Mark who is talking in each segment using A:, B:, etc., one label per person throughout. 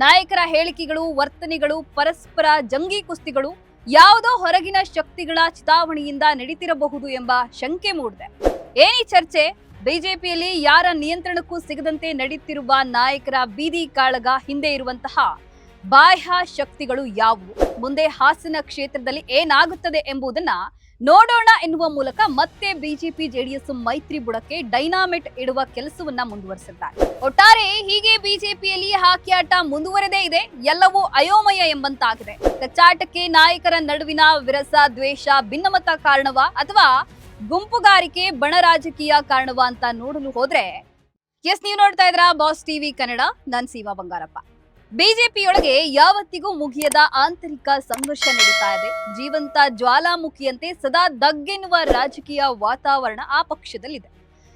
A: ನಾಯಕರ ಹೇಳಿಕೆಗಳು, ವರ್ತನೆಗಳು, ಪರಸ್ಪರ ಜಂಗಿ ಕುಸ್ತಿಗಳು ಯಾವುದೋ ಹೊರಗಿನ ಶಕ್ತಿಗಳ ಚಿತಾವಣೆಯಿಂದ ನಡೀತಿರಬಹುದು ಎಂಬ ಶಂಕೆ ಮೂಡಿದೆ. ಏನಿ ಚರ್ಚೆ? ಬಿಜೆಪಿಯಲ್ಲಿ ಯಾರ ನಿಯಂತ್ರಣಕ್ಕೂ ಸಿಗದಂತೆ ನಡೆಯುತ್ತಿರುವ ನಾಯಕರ ಬೀದಿ ಕಾಳಗ ಹಿಂದೆ ಇರುವಂತಹ ಬಾಹ್ಯ ಶಕ್ತಿಗಳು ಯಾವುವು? ಮುಂದೆ ಹಾಸನ ಕ್ಷೇತ್ರದಲ್ಲಿ ಏನಾಗುತ್ತದೆ ಎಂಬುದನ್ನ ನೋಡೋಣ ಎನ್ನುವ ಮೂಲಕ ಮತ್ತೆ ಬಿಜೆಪಿ ಜೆಡಿಎಸ್ ಮೈತ್ರಿ ಬುಡಕ್ಕೆ ಡೈನಾಮಿಟ್ ಇಡುವ ಕೆಲಸವನ್ನ ಮುಂದುವರಿಸಿದ್ದಾರೆ. ಒಟ್ಟಾರೆ ಹೀಗೆ ಬಿಜೆಪಿಯಲ್ಲಿ ಹಾಕಿಯಾಟ ಮುಂದುವರೆದೇ ಇದೆ. ಎಲ್ಲವೂ ಅಯೋಮಯ ಎಂಬಂತಾಗಿದೆ. ಕಚ್ಚಾಟಕ್ಕೆ ನಾಯಕರ ನಡುವಿನ ವಿರಸ, ದ್ವೇಷ, ಭಿನ್ನಮತ ಕಾರಣವಾ ಅಥವಾ ಗುಂಪುಗಾರಿಕೆ, ಬಣ ರಾಜಕೀಯ ಕಾರಣವಾ ಅಂತ ನೋಡಲು ಹೋದ್ರೆ, ನೀವು ನೋಡ್ತಾ ಇದ್ರ ಬಾಸ್ ಟಿವಿ ಕನ್ನಡ. ನಾನ್ ಸೀಮಾ ಬಂಗಾರಪ್ಪ. ಬಿಜೆಪಿಯೊಳಗೆ ಯಾವತ್ತಿಗೂ ಮುಗಿಯದ ಆಂತರಿಕ ಸಂಘರ್ಷ ನಡೀತಾ ಇದೆ. ಜೀವಂತ ಜ್ವಾಲಾಮುಖಿಯಂತೆ ಸದಾ ದಗ್ಗೆನ್ನುವ ರಾಜಕೀಯ ವಾತಾವರಣ ಆ ಪಕ್ಷದಲ್ಲಿದೆ.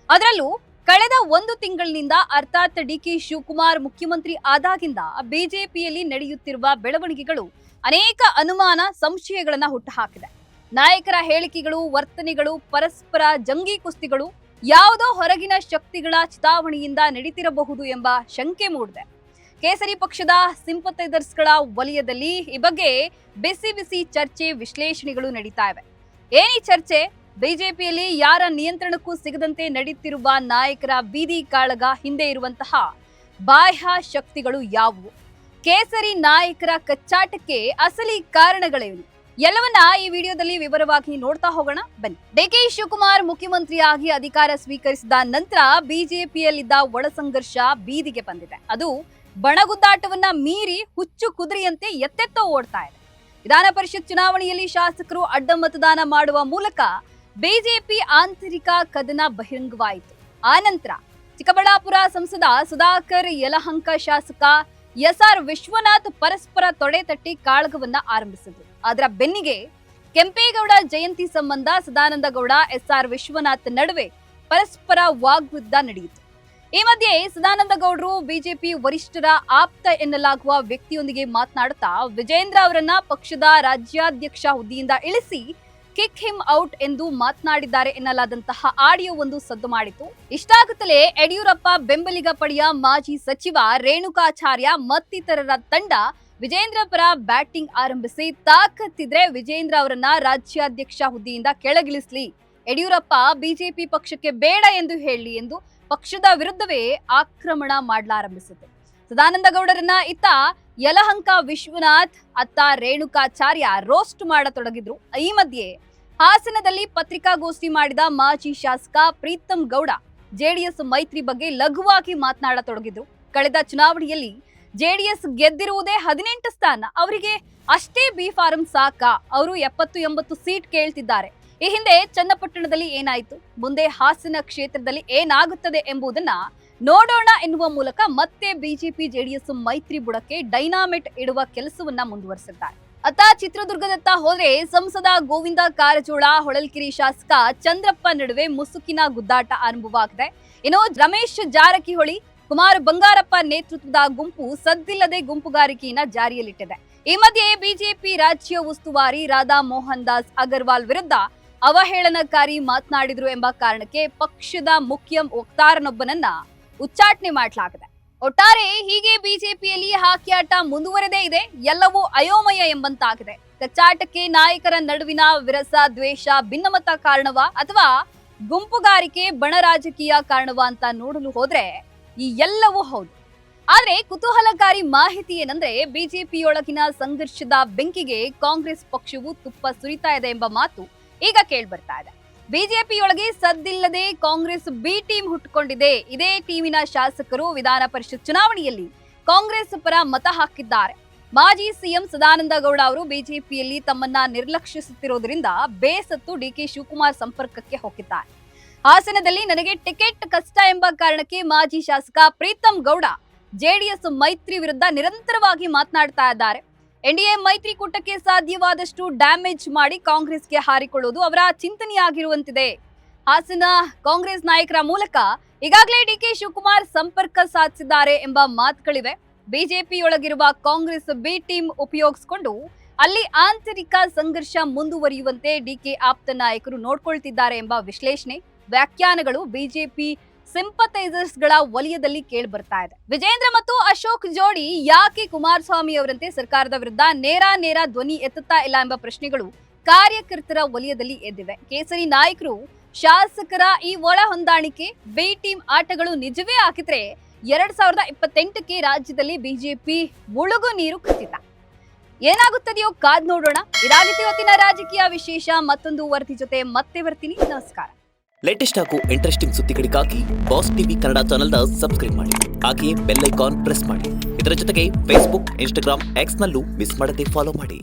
A: ಅದರಲ್ಲೂ ಕಳೆದ ಒಂದು ತಿಂಗಳಿನಿಂದ, ಅರ್ಥಾತ್ ಡಿಕೆ ಶಿವಕುಮಾರ್ ಮುಖ್ಯಮಂತ್ರಿ ಆದಾಗಿಂದ ಬಿಜೆಪಿಯಲ್ಲಿ ನಡೆಯುತ್ತಿರುವ ಬೆಳವಣಿಗೆಗಳು ಅನೇಕ ಅನುಮಾನ, ಸಂಶಯಗಳನ್ನ ಹುಟ್ಟುಹಾಕಿದೆ. ನಾಯಕರ ಹೇಳಿಕೆಗಳು, ವರ್ತನೆಗಳು, ಪರಸ್ಪರ ಜಂಗಿ ಕುಸ್ತಿಗಳು ಯಾವುದೋ ಹೊರಗಿನ ಶಕ್ತಿಗಳ ಚಿತಾವಣೆಯಿಂದ ನಡೀತಿರಬಹುದು ಎಂಬ ಶಂಕೆ ಮೂಡಿದೆ. ಕೇಸರಿ ಪಕ್ಷದ ಸಿಂಪಥೈಸರ್ಸ್ಗಳ ವಲಯದಲ್ಲಿ ಈ ಬಗ್ಗೆ ಬಿಸಿ ಬಿಸಿ ಚರ್ಚೆ, ವಿಶ್ಲೇಷಣೆಗಳು ನಡೀತಾ ಇವೆ. ಏನಿ ಚರ್ಚೆ? ಬಿಜೆಪಿಯಲ್ಲಿ ಯಾರ ನಿಯಂತ್ರಣಕ್ಕೂ ಸಿಗದಂತೆ ನಡೆಯುತ್ತಿರುವ ನಾಯಕರ ಬೀದಿ ಕಾಳಗ ಹಿಂದೆ ಇರುವಂತಹ ಬಾಹ್ಯ ಶಕ್ತಿಗಳು ಯಾವುವು? ಕೇಸರಿ ನಾಯಕರ ಕಚ್ಚಾಟಕ್ಕೆ ಅಸಲಿ ಕಾರಣಗಳೇನು? ಎಲ್ಲವನ್ನ ಈ ವಿಡಿಯೋದಲ್ಲಿ ವಿವರವಾಗಿ ನೋಡ್ತಾ ಹೋಗೋಣ ಬನ್ನಿ. ಡಿಕೆ ಶಿವಕುಮಾರ್ ಮುಖ್ಯಮಂತ್ರಿಯಾಗಿ ಅಧಿಕಾರ ಸ್ವೀಕರಿಸಿದ ನಂತರ ಬಿಜೆಪಿಯಲ್ಲಿದ್ದ ಒಳ ಸಂಘರ್ಷ ಬೀದಿಗೆ ಬಂದಿದೆ. ಅದು ಬಣಗುದ್ದಾಟವನ್ನ ಮೀರಿ ಹುಚ್ಚು ಕುದುರೆಯಂತೆ ಎತ್ತೆತ್ತೋ ಓಡ್ತಾ ಇದೆ. ವಿಧಾನ ಪರಿಷತ್ ಚುನಾವಣೆಯಲ್ಲಿ ಶಾಸಕರು ಅಡ್ಡ ಮತದಾನ ಮಾಡುವ ಮೂಲಕ ಬಿಜೆಪಿ ಆಂತರಿಕ ಕದನ ಬಹಿರಂಗವಾಯಿತು. ಆನಂತರ ಚಿಕ್ಕಬಳ್ಳಾಪುರ ಸಂಸದ ಸುಧಾಕರ್, ಯಲಹಂಕ ಶಾಸಕ ಎಸ್ಆರ್ ವಿಶ್ವನಾಥ್ ಪರಸ್ಪರ ತೊಡೆ ತಟ್ಟಿ ಕಾಳಗವನ್ನ ಆರಂಭಿಸಿದ್ರು. ಅದರ ಬೆನ್ನಿಗೆ ಕೆಂಪೇಗೌಡ ಜಯಂತಿ ಸಂಬಂಧ ಸದಾನಂದ ಗೌಡ, ಎಸ್ಆರ್ ವಿಶ್ವನಾಥ್ ನಡುವೆ ಪರಸ್ಪರ ವಾಗ್ಯುದ್ಧ ನಡೆಯಿತು. ಈ ಮಧ್ಯೆ ಸದಾನಂದ ಗೌಡರು ಬಿಜೆಪಿ ವರಿಷ್ಠರ ಆಪ್ತ ಎನ್ನಲಾಗುವ ವ್ಯಕ್ತಿಯೊಂದಿಗೆ ಮಾತನಾಡುತ್ತಾ ವಿಜೇಂದ್ರ ಅವರನ್ನ ಪಕ್ಷದ ರಾಜ್ಯಾಧ್ಯಕ್ಷ ಹುದ್ದೆಯಿಂದ ಇಳಿಸಿ ಕಿಕ್ ಹಿಮ್ ಔಟ್ ಎಂದು ಮಾತನಾಡಿದ್ದಾರೆ ಎನ್ನಲಾದಂತಹ ಆಡಿಯೋ ಒಂದು ಸದ್ದು ಮಾಡಿತು. ಇಷ್ಟಾಗುತ್ತಲೇ ಯಡಿಯೂರಪ್ಪ ಬೆಂಬಲಿಗ ಪಡೆಯ ಮಾಜಿ ಸಚಿವ ರೇಣುಕಾಚಾರ್ಯ ಮತ್ತಿತರರ ತಂಡ ವಿಜೇಂದ್ರ ಪರ ಬ್ಯಾಟಿಂಗ್ ಆರಂಭಿಸಿ, ತಾಕತ್ತಿದ್ರೆ ವಿಜೇಂದ್ರ ಅವರನ್ನ ರಾಜ್ಯಾಧ್ಯಕ್ಷ ಹುದ್ದೆಯಿಂದ ಕೆಳಗಿಳಿಸಲಿ, ಯಡಿಯೂರಪ್ಪ ಬಿಜೆಪಿ ಪಕ್ಷಕ್ಕೆ ಬೇಡ ಎಂದು ಹೇಳಿ ಎಂದು ಪಕ್ಷದ ವಿರುದ್ಧವೇ ಆಕ್ರಮಣ ಮಾಡಲಾರಂಭಿಸಿತು. ಸದಾನಂದ ಗೌಡರನ್ನ ಇತ್ತ ಯಲಹಂಕ ವಿಶ್ವನಾಥ್, ಅತ್ತ ರೇಣುಕಾಚಾರ್ಯ ರೋಸ್ಟ್ ಮಾಡತೊಡಗಿದ್ರು. ಈ ಮಧ್ಯೆ ಹಾಸನದಲ್ಲಿ ಪತ್ರಿಕಾಗೋಷ್ಠಿ ಮಾಡಿದ ಮಾಜಿ ಶಾಸಕ ಪ್ರೀತಂ ಗೌಡ ಜೆಡಿಎಸ್ ಮೈತ್ರಿ ಬಗ್ಗೆ ಲಘುವಾಗಿ ಮಾತನಾಡತೊಡಗಿದ್ರು. ಕಳೆದ ಚುನಾವಣೆಯಲ್ಲಿ ಜೆಡಿಎಸ್ ಗೆದ್ದಿರುವುದೇ 18 ಸ್ಥಾನ. ಅವರಿಗೆ ಅಷ್ಟೇ ಬಿ ಫಾರಂ ಸಾಕಾ? ಅವರು 70-80 ಸೀಟ್ ಕೇಳ್ತಿದ್ದಾರೆ. ಈ ಹಿಂದೆ ಚನ್ನಪಟ್ಟಣದಲ್ಲಿ ಏನಾಯಿತು, ಮುಂದೆ ಹಾಸನ ಕ್ಷೇತ್ರದಲ್ಲಿ ಏನಾಗುತ್ತದೆ ಎಂಬುದನ್ನ ನೋಡೋಣ ಎನ್ನುವ ಮೂಲಕ ಮತ್ತೆ ಬಿಜೆಪಿ ಜೆಡಿಎಸ್ ಮೈತ್ರಿ ಬುಡಕ್ಕೆ ಡೈನಾಮಿಟ್ ಇಡುವ ಕೆಲಸವನ್ನ ಮುಂದುವರಿಸಿದ್ದಾರೆ. ಅತ್ತ ಚಿತ್ರದುರ್ಗದತ್ತ ಹೋದ್ರೆ ಸಂಸದ ಗೋವಿಂದ ಕಾರಜೋಳ, ಹೊಳಲ್ಕೆರೆ ಶಾಸಕ ಚಂದ್ರಪ್ಪ ನಡುವೆ ಮುಸುಕಿನ ಗುದ್ದಾಟ ಆರಂಭವಾಗಿದೆ. ಇನ್ನು ರಮೇಶ್ ಜಾರಕಿಹೊಳಿ, ಕುಮಾರ್ ಬಂಗಾರಪ್ಪ ನೇತೃತ್ವದ ಗುಂಪು ಸದ್ದಿಲ್ಲದೆ ಗುಂಪುಗಾರಿಕೆಯನ್ನ ಜಾರಿಯಲ್ಲಿಟ್ಟಿದೆ. ಈ ಮಧ್ಯೆ ಬಿಜೆಪಿ ರಾಜ್ಯ ಉಸ್ತುವಾರಿ ರಾಧಾ ಮೋಹನ್ ದಾಸ್ ಅಗರ್ವಾಲ್ ವಿರುದ್ಧ ಅವಹೇಳನಕಾರಿ ಮಾತನಾಡಿದ್ರು ಎಂಬ ಕಾರಣಕ್ಕೆ ಪಕ್ಷದ ಮುಖ್ಯ ವಕ್ತಾರನೊಬ್ಬನನ್ನ ಉಚ್ಚಾಟನೆ ಮಾಡಲಾಗಿದೆ. ಒಟ್ಟಾರೆ ಹೀಗೆ ಬಿಜೆಪಿಯಲ್ಲಿ ಹಾಕಿಯಾಟ ಮುಂದುವರೆದೇ ಇದೆ. ಎಲ್ಲವೂ ಅಯೋಮಯ ಎಂಬಂತಾಗಿದೆ. ಕಚ್ಚಾಟಕ್ಕೆ ನಾಯಕರ ನಡುವಿನ ವಿರಸ, ದ್ವೇಷ, ಭಿನ್ನಮತ ಕಾರಣವಾ ಅಥವಾ ಗುಂಪುಗಾರಿಕೆ, ಬಣ ರಾಜಕೀಯ ಕಾರಣವಾ ಅಂತ ನೋಡಲು ಹೋದ್ರೆ ಈ ಎಲ್ಲವೂ ಹೌದು. ಆದ್ರೆ ಕುತೂಹಲಕಾರಿ ಮಾಹಿತಿ ಏನಂದ್ರೆ, ಬಿಜೆಪಿಯೊಳಗಿನ ಸಂಘರ್ಷದ ಬೆಂಕಿಗೆ ಕಾಂಗ್ರೆಸ್ ಪಕ್ಷವು ತುಪ್ಪ ಸುರಿತಾ ಇದೆ ಎಂಬ ಮಾತು ಈಗ ಕೇಳ್ಬರ್ತಾ ಇದೆ. ಬಿಜೆಪಿಯೊಳಗೆ ಸದ್ದಿಲ್ಲದೆ ಕಾಂಗ್ರೆಸ್ ಬಿ ಟೀಮ್ ಹುಟ್ಟುಕೊಂಡಿದೆ. ಇದೇ ಟೀಮಿನ ಶಾಸಕರು ವಿಧಾನ ಪರಿಷತ್ ಚುನಾವಣೆಯಲ್ಲಿ ಕಾಂಗ್ರೆಸ್ ಪರ ಮತ ಹಾಕಿದ್ದಾರೆ. ಮಾಜಿ ಸಿಎಂ ಸದಾನಂದ ಗೌಡ ಅವರು ಬಿಜೆಪಿಯಲ್ಲಿ ತಮ್ಮನ್ನ ನಿರ್ಲಕ್ಷಿಸುತ್ತಿರುವುದರಿಂದ ಬೇಸತ್ತು ಡಿಕೆ ಶಿವಕುಮಾರ್ ಸಂಪರ್ಕಕ್ಕೆ ಹೋಗಿದ್ದಾರೆ. ಹಾಸನದಲ್ಲಿ ನನಗೆ ಟಿಕೆಟ್ ಕಷ್ಟ ಎಂಬ ಕಾರಣಕ್ಕೆ ಮಾಜಿ ಶಾಸಕ ಪ್ರೀತಂ ಗೌಡ ಜೆಡಿಎಸ್ ಮೈತ್ರಿ ವಿರುದ್ಧ ನಿರಂತರವಾಗಿ ಮಾತನಾಡ್ತಾ ಇದ್ದಾರೆ. ಎನ್ಡಿಎ ಮೈತ್ರಿಕೂಟಕ್ಕೆ ಸಾಧ್ಯವಾದಷ್ಟು ಡ್ಯಾಮೇಜ್ ಮಾಡಿ ಕಾಂಗ್ರೆಸ್ಗೆ ಹಾರಿಕೊಳ್ಳುವುದು ಅವರ ಚಿಂತನೆಯಾಗಿರುವಂತಿದೆ. ಹಾಸನ ಕಾಂಗ್ರೆಸ್ ನಾಯಕರ ಮೂಲಕ ಈಗಾಗಲೇ ಡಿಕೆ ಶಿವಕುಮಾರ್ ಸಂಪರ್ಕ ಸಾಧಿಸಿದ್ದಾರೆ ಎಂಬ ಮಾತುಗಳಿವೆ. ಬಿಜೆಪಿಯೊಳಗಿರುವ ಕಾಂಗ್ರೆಸ್ ಬಿ ಟೀಮ್ ಉಪಯೋಗಿಸಿಕೊಂಡು ಅಲ್ಲಿ ಆಂತರಿಕ ಸಂಘರ್ಷ ಮುಂದುವರಿಯುವಂತೆ ಡಿಕೆ ಆಪ್ತ ನಾಯಕರು ನೋಡ್ಕೊಳ್ತಿದ್ದಾರೆ ಎಂಬ ವಿಶ್ಲೇಷಣೆ, ವ್ಯಾಖ್ಯಾನಗಳು ಬಿಜೆಪಿ ಸಿಂಪಥೈಸರ್ಸ್ ಗಳ ವಲಯದಲ್ಲಿ ಕೇಳಿ ಬರ್ತಾ ಇದೆ. ವಿಜೇಂದ್ರ ಮತ್ತು ಅಶೋಕ್ ಜೋಡಿ ಯಾಕೆ ಕುಮಾರಸ್ವಾಮಿ ಅವರಂತೆ ಸರ್ಕಾರದ ವಿರುದ್ಧ ನೇರ ಧ್ವನಿ ಎತ್ತುತ್ತಾ ಇಲ್ಲ ಎಂಬ ಪ್ರಶ್ನೆಗಳು ಕಾರ್ಯಕರ್ತರ ವಲಯದಲ್ಲಿ ಎದ್ದಿವೆ. ಕೇಸರಿ ನಾಯಕರು ಶಾಸಕರ ಈ ಒಳ ಹೊಂದಾಣಿಕೆ ಬಿ ಟೀಮ್ ಆಟಗಳು ನಿಜವೇ ಆಗಿದ್ರೆ 2028ಕ್ಕೆ ರಾಜ್ಯದಲ್ಲಿ ಬಿಜೆಪಿ ಮುಳುಗು ನೀರು ಖಚಿತ. ಏನಾಗುತ್ತದೆಯೋ ಕಾದ್ ನೋಡೋಣ. ಇದಾಗಿತ್ತು ಇವತ್ತಿನ ರಾಜಕೀಯ ವಿಶೇಷ. ಮತ್ತೊಂದು ವರದಿ ಜೊತೆ ಮತ್ತೆ ಬರ್ತೀನಿ. ನಮಸ್ಕಾರ.
B: ಲೇಟೆಸ್ಟ್ ಹಾಗೂ ಇಂಟ್ರೆಸ್ಟಿಂಗ್ ಸುದ್ದಿಗಳಿಗಾಗಿ ಬಾಸ್ ಟಿವಿ ಕನ್ನಡ ಚಾನೆಲ್ನ ಸಬ್ಸ್ಕ್ರೈಬ್ ಮಾಡಿ. ಹಾಗೆಯೇ ಬೆಲ್ ಐಕಾನ್ ಪ್ರೆಸ್ ಮಾಡಿ. ಇದರ ಜೊತೆಗೆ ಫೇಸ್ಬುಕ್, ಇನ್ಸ್ಟಾಗ್ರಾಮ್, ಎಕ್ಸ್ ನಲ್ಲೂ ಮಿಸ್ ಮಾಡದೆ ಫಾಲೋ ಮಾಡಿ.